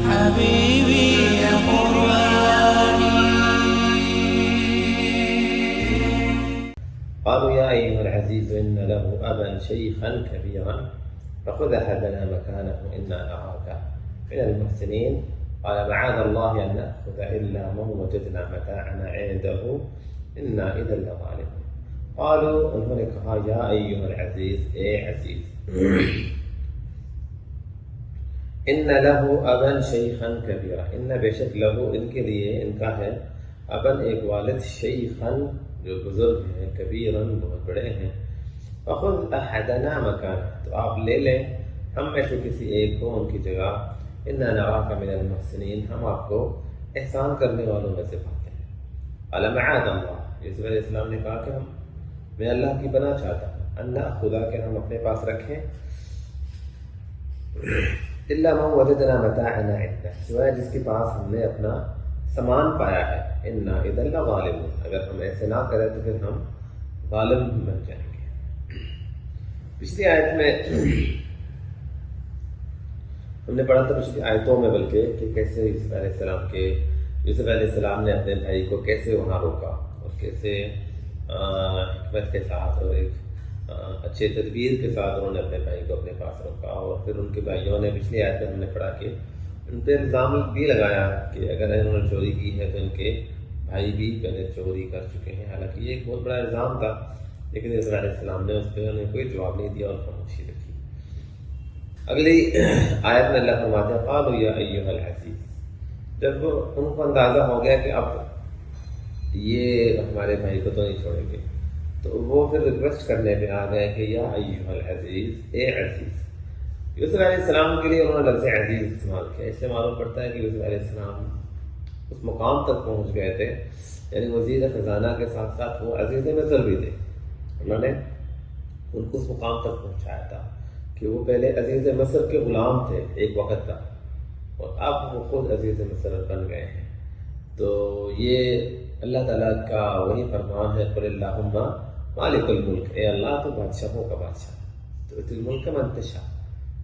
حبيبي يا قرآني. قالوا يا أيها العزيز إن له أبا شيخا كبيرا فخذ أحدنا مكانه إنا نراك من المحسنين. قال معاذ الله أن نأخذ إلا من وجدنا متاعنا عنده إنا إذا لظالمون. قالوا انہوں نے کہا یا ایھا العزیز، اے عزیز، ان لہو ابن شیخا کبیرا، ان بے شک لہو ان کے لیے، ان کا ہے، ابن ایک والد، شیخا جو بزرگ ہیں، کبیرن بہت بڑے ہیں، فخذ احدنا مکان، تو آپ لے لیں ہم میں سے کسی ایک کو ان کی جگہ، انا نراک من المحسنین، ہم آپ کو احسان کرنے والوں میں سے پاتے ہیں۔ قال معاذ اللہ، یوسف علیہ السلام نے کہا کہ میں اللہ کی پناہ چاہتا ہوں، اللہ خدا کے ہم اپنے پاس رکھیں، الا من وجدنا متاعنا عنده، سوائے جس کے پاس ہم نے اپنا سامان پایا ہے، انا اذا لظالمون، اگر ہم ایسے نہ کریں تو پھر ہم ظالم بن جائیں گے۔ پچھلی آیت میں ہم نے پڑھا تھا، پچھلی آیتوں میں بلکہ، کہ کیسے یوسف علیہ السلام نے اپنے بھائی کو کیسے وہاں روکا اور کیسے حکمت کے ساتھ اور ایک اچھے تدبیر کے ساتھ انہوں نے اپنے بھائی کو اپنے پاس رکھا، اور پھر ان کے بھائیوں نے، پچھلی آیت میں ہم نے پڑھا کہ ان پہ الزام بھی لگایا کہ اگر انہوں نے چوری کی ہے تو ان کے بھائی بھی پہلے چوری کر چکے ہیں، حالانکہ یہ ایک بہت بڑا الزام تھا، لیکن یوسف علیہ السلام نے اس پہ انہیں کوئی جواب نہیں دیا اور خاموشی رکھی۔ اگلی آیت میں اللہ فرماتے ہیں قالوا یا ایھا العزیز، جب ان کو اندازہ ہو گیا کہ اب یہ ہمارے بھائی کو تو نہیں چھوڑیں گے، تو وہ پھر ریکویسٹ کرنے پہ آ گئے کہ یا ایھا العزیز، اے عزیز۔ یوسف علیہ السلام کے لیے انہوں نے لفظ عزیز استعمال کیا، اس سے معلوم پڑتا ہے کہ یوسف علیہ السلام اس مقام تک پہنچ گئے تھے، یعنی وزیر خزانہ کے ساتھ ساتھ وہ عزیز مصر بھی تھے، انہوں نے ان کو اس مقام تک پہنچایا تھا کہ وہ پہلے عزیز مصر کے غلام تھے ایک وقت تک، اور اب وہ خود عزیز مصر بن گئے ہیں۔ تو یہ اللہ تعالیٰ کا وہی فرمان ہے، قل اللہم مالک الملک، اے اللہ تو بادشاہوں کا بادشاہ، تو تؤتی الملک من تشاء،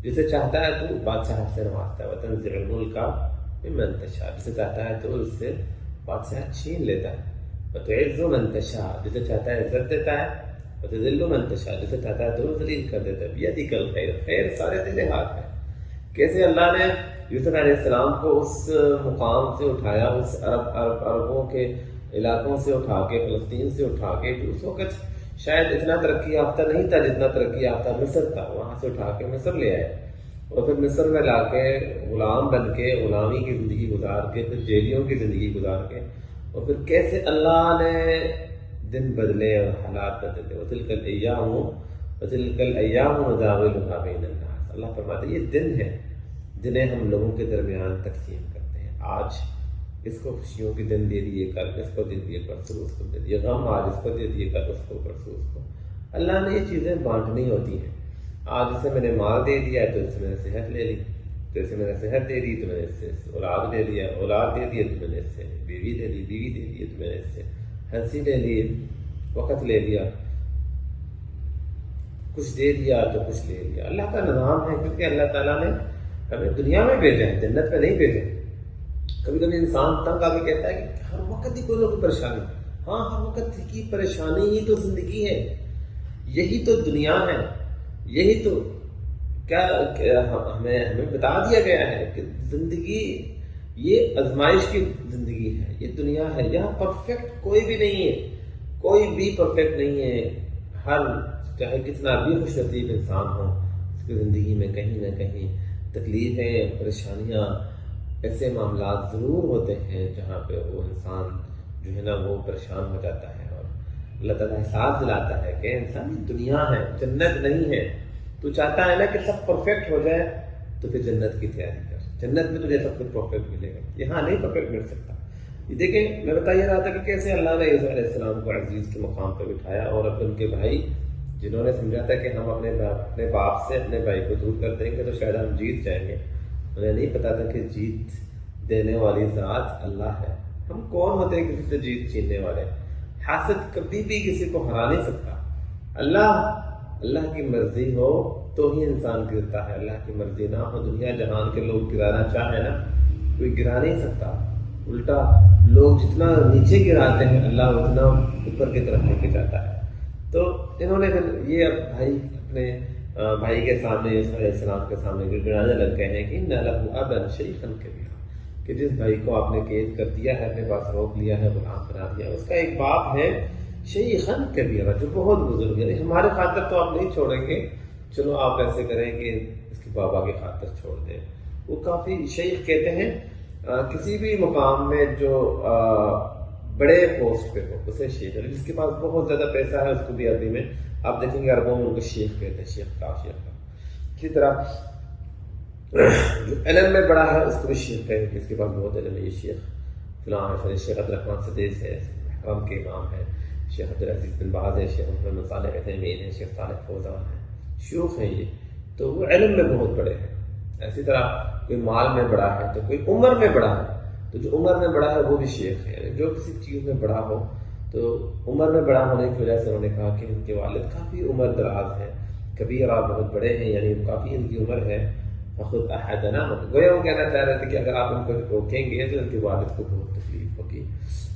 جسے چاہتا ہے تو بادشاہ سے نوازتا ہے، وتنزع الملک ممن تشاء، جسے چاہتا ہے تو اس سے بادشاہ چھین لیتا ہے، وتعز من تشاء، جسے چاہتا ہے عزت دیتا ہے، وتذل من تشاء، جسے چاہتا ہے تو ذلیل کر دیتا ہے، بیدک الخیر، خیر سارے تیرے ہاتھ میں۔ کیسے اللہ نے یوسف علیہ السلام کو اس مقام سے اٹھایا، اس عربوں کے علاقوں سے اٹھا کے، فلسطین سے اٹھا کے، جو اس وقت شاید اتنا ترقی یافتہ نہیں تھا جتنا ترقی یافتہ مصر تھا، وہاں سے اٹھا کے مصر لے آئے، اور پھر مصر میں لا کے غلام بن کے غلامی کی زندگی گزار کے، پھر جیلیوں کی زندگی گزار کے، اور پھر کیسے اللہ نے دن بدلے اور حالات بدلے، وَتِلْكَ الْأَيَّامُ نُدَاوِلُهَا بَيْنَ النَّاسِ، اللہ فرماتے ہیں یہ دن ہے جنہیں ہم لوگوں کے درمیان تقسیم کرتے ہیں، آج اس کو خوشیوں کے دن دے دیے، کل اس کو دے دیے، پرسوں اس کو دے دیے، غم آج اس کو دے دیے، کل اس کو، پرسوں اس کو۔ اللہ نے یہ چیزیں بانٹنی ہوتی ہیں، آج اسے میں نے مال دے دیا تو اس سے میں نے صحت لے لی، تو اسے میں نے صحت دے دی تو میں نے اس سے اولاد لے لیا، اولاد دے دی تو میں نے اس سے بیوی دے دی، بیوی دے دی تو میں نے اس سے ہنسی لے لی، وقت لے لیا، کچھ دے دیا تو کچھ لے لیا۔ اللہ کا نظام ہے، کیونکہ اللہ تعالیٰ نے ہمیں دنیا میں بھیجا ہے، جنت میں نہیں بھیجا۔ کبھی کبھی انسان تنگ آ کے کہتا ہے کہ ہر وقت ہی کوئی نہ کوئی پریشانی، ہاں ہر وقت کی پریشانی ہی تو زندگی ہے، یہی تو دنیا ہے، یہی تو کیا ہمیں بتا دیا گیا ہے کہ زندگی یہ آزمائش کی زندگی ہے، یہ دنیا ہے، یہاں پرفیکٹ کوئی بھی نہیں ہے، کوئی بھی پرفیکٹ نہیں ہے، ہر چاہے کتنا بھی خوش نصیب انسان ہو، اس کی زندگی میں کہیں نہ کہیں تکلیفیں، پریشانیاں، ایسے معاملات ضرور ہوتے ہیں جہاں پہ وہ انسان جو ہے نا وہ پریشان ہو جاتا ہے، اور اللہ تعالیٰ احساس دلاتا ہے کہ انسان یہ دنیا ہے، جنت نہیں ہے۔ تو چاہتا ہے نا کہ سب پرفیکٹ ہو جائے تو پھر جنت کی تیاری کر، جنت میں تجھے سب کچھ پرفیکٹ ملے گا، یہاں نہیں پرفیکٹ مل سکتا۔ یہ دیکھیں، میں بتا یہ رہا تھا کہ کیسے اللہ نے یوسف علیہ السلام کو عزیز کے مقام پہ بٹھایا، اور اب ان کے بھائی جنہوں نے سمجھا تھا کہ ہم اپنے باپ سے اپنے بھائی کو دور کر دیں گے تو شاید ہم جیت جائیں گے، انہیں نہیں پتا تھا کہ جیت دینے والی ذات اللہ ہے۔ ہم کون ہوتے ہیں کسی سے جیت چھیننے والے؟ حاسد کبھی بھی کسی کو ہرا نہیں سکتا، اللہ کی مرضی ہو تو ہی انسان گرتا ہے، اللہ کی مرضی نہ ہو، دنیا جہان کے لوگ گرانا چاہیں نا کوئی گرا نہیں سکتا، الٹا لوگ جتنا نیچے گراتے ہیں اللہ اتنا اوپر کی طرف لے کے جاتا ہے۔ تو انہوں نے پھر یہ اب بھائی اپنے بھائی کے سامنے یوسف علیہ السلام کے سامنے گڑگڑانے لگ گئے ہیں کہ اِنَّ لَهُ أَبًا شَيْخًا كَبِيرًا، کہ جس بھائی کو آپ نے قید کر دیا ہے، اپنے پاس روک لیا ہے، غلام بنا دیا، اس کا ایک باپ ہے شیخاً کبیرا، جو بہت بزرگ ہے، ہمارے خاطر تو آپ نہیں چھوڑیں گے، چلو آپ ایسے کریں کہ اس کے بابا کی خاطر چھوڑ دیں۔ وہ کافی شیخ کہتے ہیں کسی بھی مقام میں جو بڑے پوسٹ پہ ہو اسے شیخ ہے، جس کے پاس بہت زیادہ پیسہ ہے اس کو بھی عربی میں آپ دیکھیں گے عربوں میں ان کو شیخ کہتے ہیں، شیخ کا شیخ کا۔ اسی طرح جو علم میں بڑا ہے اس کو بھی شیخ کہیں کہ اس کے پاس بہت علم ہے، یہ شیخ فلاں ہے، شیخ عبدالرحمن سدیس ہے، حرم کے امام ہے، شیخ عبدالعزیز بن باز ہے، شیخ محمد صالح عثیمین ہے، شیخ صالح فوزان ہے، شیوخ ہیں یہ، تو وہ علم میں بہت بڑے ہیں۔ اسی طرح کوئی مال میں بڑا ہے تو کوئی عمر میں بڑا ہے، تو جو عمر میں بڑا ہے وہ بھی شیخ ہے، جو کسی چیز میں بڑا ہو تو عمر میں بڑا ہونے کی وجہ سے انہوں نے کہا کہ ان کے والد کافی عمر دراز ہیں، کبیرہ بہت بڑے ہیں، یعنی کافی ان کی عمر ہے، خود احدنا، گویا وہ کہنا چاہ رہے تھے کہ اگر آپ ان کو روکیں گے تو ان کے والد کو بہت تکلیف ہوگی،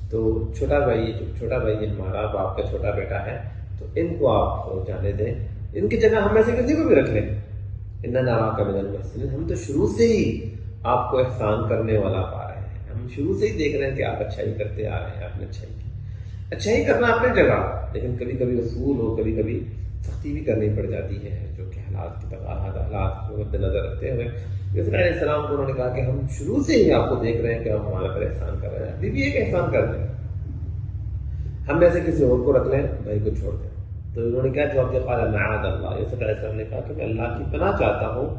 تو چھوٹا بھائی ہمارا باپ کا چھوٹا بیٹا ہے تو ان کو آپ جانے دیں، ان کی جگہ ہم میں سے کسی کو بھی رکھ لیں، اِنَّا نَرَاكَ مِنَ الْمُحْسِنِينَ، ہم تو شروع سے ہی آپ کو احسان کرنے والا پا رہے ہیں، ہم شروع سے ہی دیکھ رہے ہیں کہ آپ اچھائی کرتے آ رہے ہیں، آپ نے اچھائی کی، اچھائی کرنا اپنی جگہ، لیکن کبھی کبھی اصول ہو، کبھی کبھی سختی بھی کرنی پڑ جاتی ہے، جو کہ حالات کی حالات کو مد نظر رکھتے ہوئے یوسف علیہ السلام کو انہوں نے کہا کہ ہم شروع سے ہی آپ کو دیکھ رہے ہیں کہ آپ ہمارے پر احسان کر رہے ہیں، ابھی بھی ایک احسان کر دیں، ہم میں سے کسی اور کو رکھ لیں، بھائی کو چھوڑ دیں۔ تو انہوں نے کیا جواب دیا؟ قال معاذ اللہ، یوسف علیہ السلام نے کہا کہ میں اللہ کی پناہ چاہتا ہوں،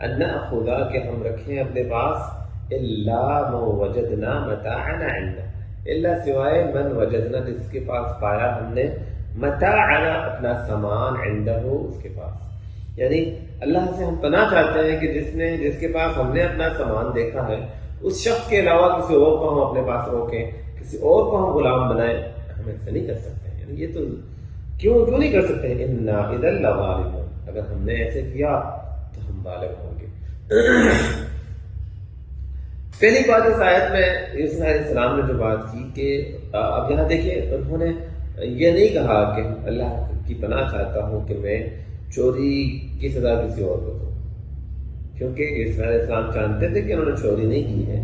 ان نأخذ، کہ ہم رکھیں اپنے پاس، الا ما وجدنا متاعنا عنده، الا سوائے من وجدنا، جس کے پاس پایا ہم نے، متاعنا، اپنا سامان، عنده، اس کے پاس، یعنی اللہ سے ہم پناہ چاہتے ہیں کہ جس کے پاس ہم نے اپنا سامان دیکھا ہے اس شخص کے علاوہ کسی اور کو ہم اپنے پاس روکیں، کسی اور کو ہم غلام بنائیں، ہم ایسا نہیں کر سکتے ہیں، یعنی یہ تو کیوں نہیں کر سکتے ہیں؟ انا اذا لظالمون، اگر ہم نے ایسے کیا تو ہم ظالم ہوں گے۔ پہلی بات اس آیت میں یوسف علیہ السلام نے جو بات کی کہ اب یہاں دیکھیں، انہوں نے یہ نہیں کہا کہ اللہ کی پناہ چاہتا ہوں کہ میں چوری کی سزا کسی اور کو دوں، کیونکہ یوسف علیہ السلام جانتے تھے کہ انہوں نے چوری نہیں کی ہے،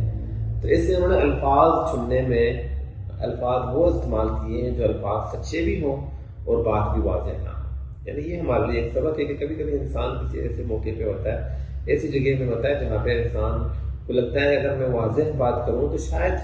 تو اس لیے انہوں نے الفاظ چننے میں الفاظ وہ استعمال کیے ہیں جو الفاظ سچے بھی ہوں اور بات بھی واضح نہ ہو۔ یعنی یہ ہمارے لیے ایک سبق ہے کہ کبھی کبھی انسان کسی ایسے موقع پہ ہوتا ہے، ایسی جگہ پہ ہوتا ہے جہاں پہ انسان کو لگتا ہے اگر میں واضح بات کروں تو شاید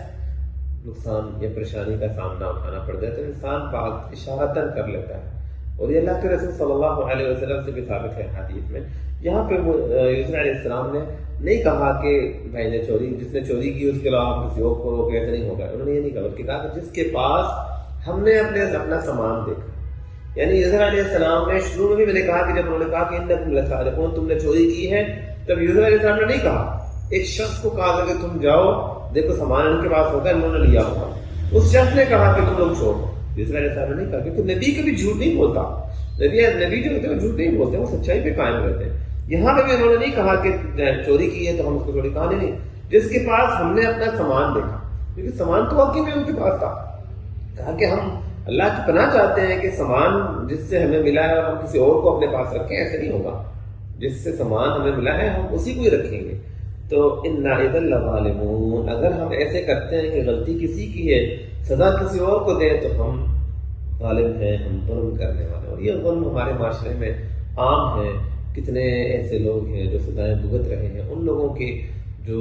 نقصان یا پریشانی کا سامنا اٹھانا پڑ جائے، تو انسان بات اشارتاً کر لیتا ہے، اور یہ اللہ کے رسول صلی اللہ علیہ وسلم سے بھی ثابت ہے حدیث میں۔ یہاں پہ یوسف علیہ السلام نے نہیں کہا کہ بھائی نے جس نے چوری کی اس کے علاوہ کسی اور کو روکے، ایسا نہیں ہوگا، انہوں نے یہ نہیں کہا، بلکہ کہا کہ جس کے پاس ہم نے اپنا سامان دیکھا، یعنی یوسف علیہ السلام نے شروع میں بھی میں نے کہا کہ جب انہوں نے کہا کہ انکم لسارقون، تم نے چوری کی ہے، تب یوسف علیہ السلام نے نہیں کہا، ایک شخص کو کہا کہ تم جاؤ دیکھو سامان ان کے پاس ہوگا، انہوں نے لیا ہوگا، اس شخص نے کہا کہ تم لوگ چھوڑو، یوسف علیہ السلام نے نہیں کہا، کیونکہ نبی کبھی جھوٹ نہیں بولتا، نبی جو ہوتے ہیں وہ جھوٹ نہیں بولتے، وہ سچائی پہ قائم رہتے ہیں۔ یہاں پہ بھی انہوں نے نہیں کہا کہ چوری کی ہے تو ہم اس کو چوری، کہا نہیں، جس کے پاس ہم نے اپنا سامان دیکھا، کیونکہ سامان تو واقعی میں ان کے پاس تھا، کہا کہ ہم اللہ کی پناہ چاہتے ہیں کہ سامان جس سے ہمیں ملا ہے اور ہم کسی اور کو اپنے پاس رکھیں، ایسے نہیں ہوگا، جس سے سامان ہمیں ملا ہے ہم اسی کو ہی رکھیں گے۔ تو انا اذا لظالمون، اگر ہم ایسے کرتے ہیں کہ غلطی کسی کی ہے سزا کسی اور کو دیں تو ہم ظالم ہیں، ہم ظلم کرنے والے، اور یہ ظلم ہمارے معاشرے میں عام ہے۔ کتنے ایسے لوگ ہیں جو سزائیں بھگت رہے ہیں، ان لوگوں کی جو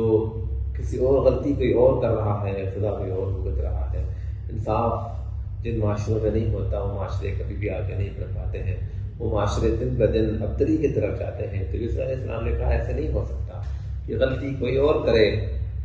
کسی اور غلطی کوئی اور کر رہا ہے، سزا کوئی اور بھگت رہا ہے۔ انصاف جن معاشروں میں نہیں ہوتا وہ معاشرے کبھی بھی آگے نہیں بڑھ پاتے ہیں، وہ معاشرے دن بدن ابتری کی طرف جاتے ہیں۔ تو یوسف علیہ السلام نے کہا ایسے نہیں ہو سکتا، یہ غلطی کوئی اور کرے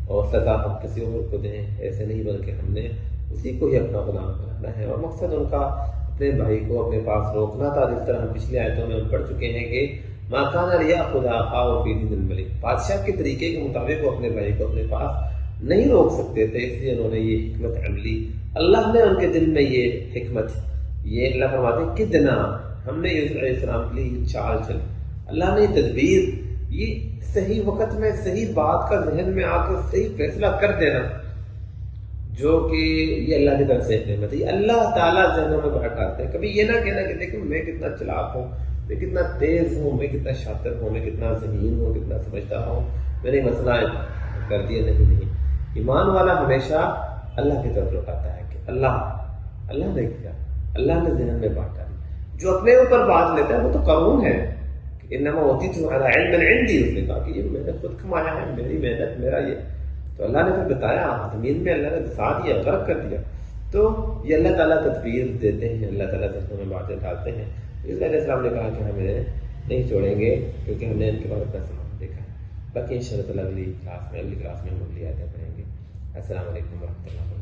اور سزا ہم کسی اور کو دیں، ایسے نہیں، بلکہ ہم نے اسی کو ہی اپنا غلام بنانا ہے۔ اور مقصد ان کا اپنے بھائی کو اپنے پاس روکنا تھا، جس طرح ہم پچھلی آیتوں میں ہم پڑھ چکے ہیں کہ ما کان لیأخذ اخاه فی دین الملک، بادشاہ کے طریقے کے مطابق وہ اپنے بھائی کو اپنے پاس نہیں روک سکتے تھے، اس لیے انہوں نے یہ حکمت عملی، اللہ نے ان کے دل میں یہ حکمت، یہ اللہ فرماتے ہیں کتنا ہم نے یوسف علیہ السلام کے لیے یہ چال چلی، اللہ نے تدبیر یہ صحیح وقت میں صحیح بات کا ذہن میں آ کر صحیح فیصلہ کر دینا، جو کہ یہ اللہ کی طرف سے نعمت ہے، یہ اللہ تعالیٰ ذہنوں میں بڑھا ڈالتے ہیں۔ کبھی یہ نہ کہنا کہ دیکھیں میں کتنا چلاک ہوں، میں کتنا تیز ہوں، میں کتنا شاطر ہوں، میں کتنا ذہین ہوں، کتنا سمجھدار ہوں، میں نے مسئلہ کر دیا۔ نہیں، ایمان والا ہمیشہ اللہ کی طرف لوٹاتا ہے کہ اللہ نے کیا، اللہ نے ذہن میں بات ڈالی۔ جو اپنے اوپر بات لیتا ہے وہ تو قانون ہے، انما اوتیت علی علم عندی، اس نے کہا کہ یہ میں نے خود کمایا ہے، میری محنت، میرا یہ، تو اللہ نے پھر بتایا، زمین میں اللہ نے دسا دیا، غرق کر دیا۔ تو یہ اللہ تعالیٰ تدبیر دیتے ہیں، اللہ تعالیٰ ذہنوں میں باتیں ڈالتے ہیں۔ اس علیہ السلام نے کہا کہ ہم انہیں نہیں چھوڑیں گے کیونکہ ہم نے ان کے بعد اپنا سامان دیکھا ہے۔ باقی ان شاء اللہ اگلی کلاس میں ہم اگلی آیتیں پڑھیں گے۔ السلام علیکم ورحمۃ اللہ وبرکاتہ۔